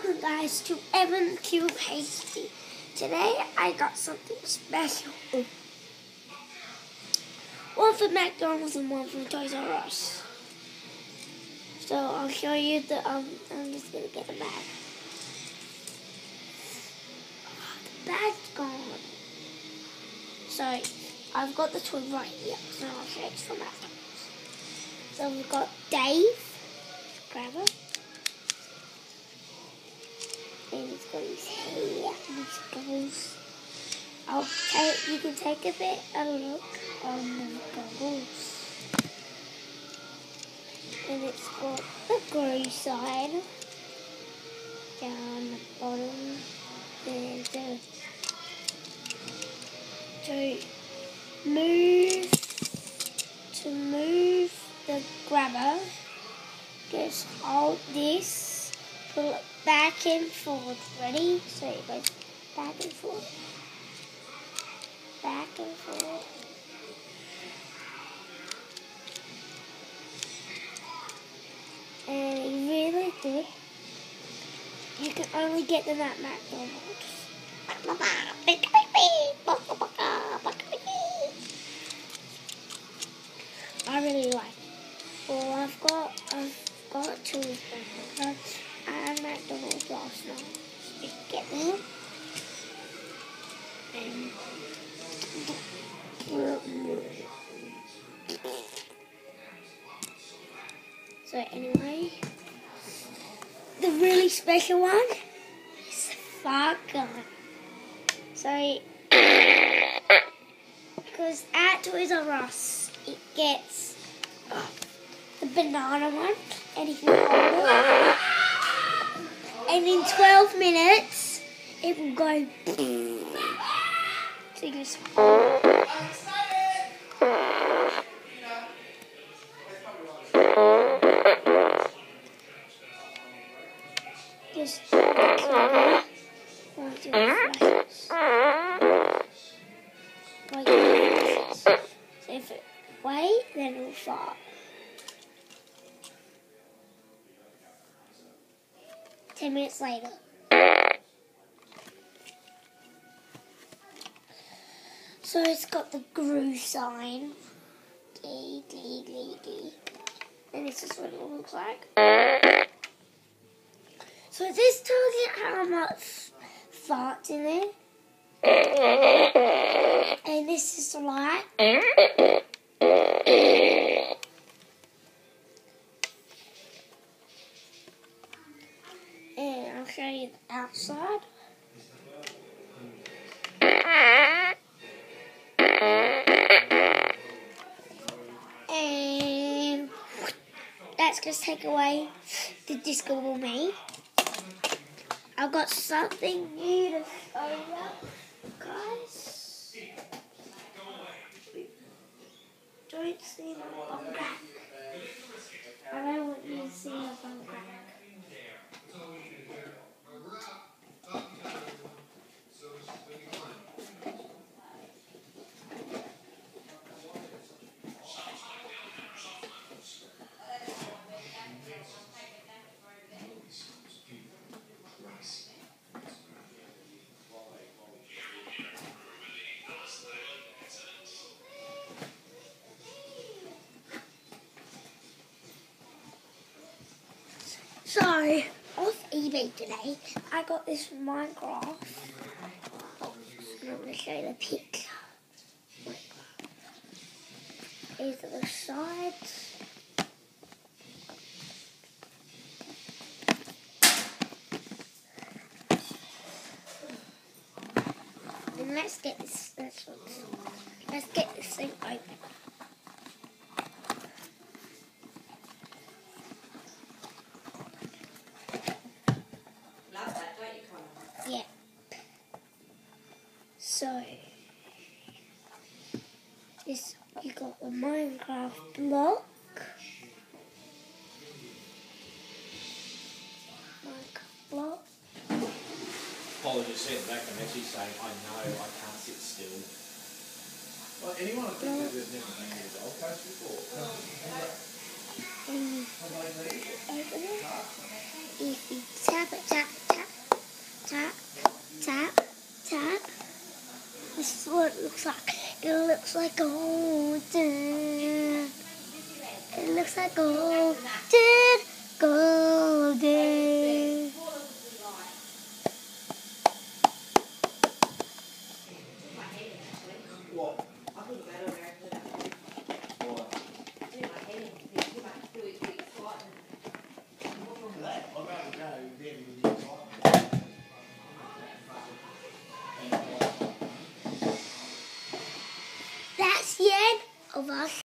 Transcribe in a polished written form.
Welcome guys to Evan Q Hasty. Today I got something special. One from McDonald's and one from Toys R Us. So I'll show you the I'm just gonna get the bag. The bag's gone. So I've got the toy right here. So I'll show you from McDonald's. So we've got Dave. Grab him. And he's got his hair and his goggles. You can take a bit and look on the goggles. And it's got the grey side down the bottom. There's to move the grabber, just hold this, pull it back and forward. Ready? So it goes back and forward. Back and forward. And it's really good. You can only get them at McDonald's. I really like it. Well, I've got two of them. I had McDonald's last night. Just get them. And so anyway, the really special one is the fart gun. So because at Toys R Us it gets the banana one, and if you hold it, and in 12 minutes it will go. So you just so if it wait, then it'll fart. 10 minutes later. So it's got the GRU sign. And this is what it looks like. So this tells you how much fart's in there. And this is the light. And I'll show you the outside. And that's going to take away the Disco Ball Me. I've got something new to show you guys. Don't see my bum back. I don't want you to see my bum back. So, off eBay today, I got this Minecraft. I'm going to show you the picture. These are the sides. And let's get this thing open. Yeah. So this you got the Minecraft block. Paul just sent back a message saying, I know I can't sit still. Well, anyone I think that there's never been to the Gold Coast before? Open it. If you tap it, what it looks like. It looks like golden. It looks like golden, golden. What?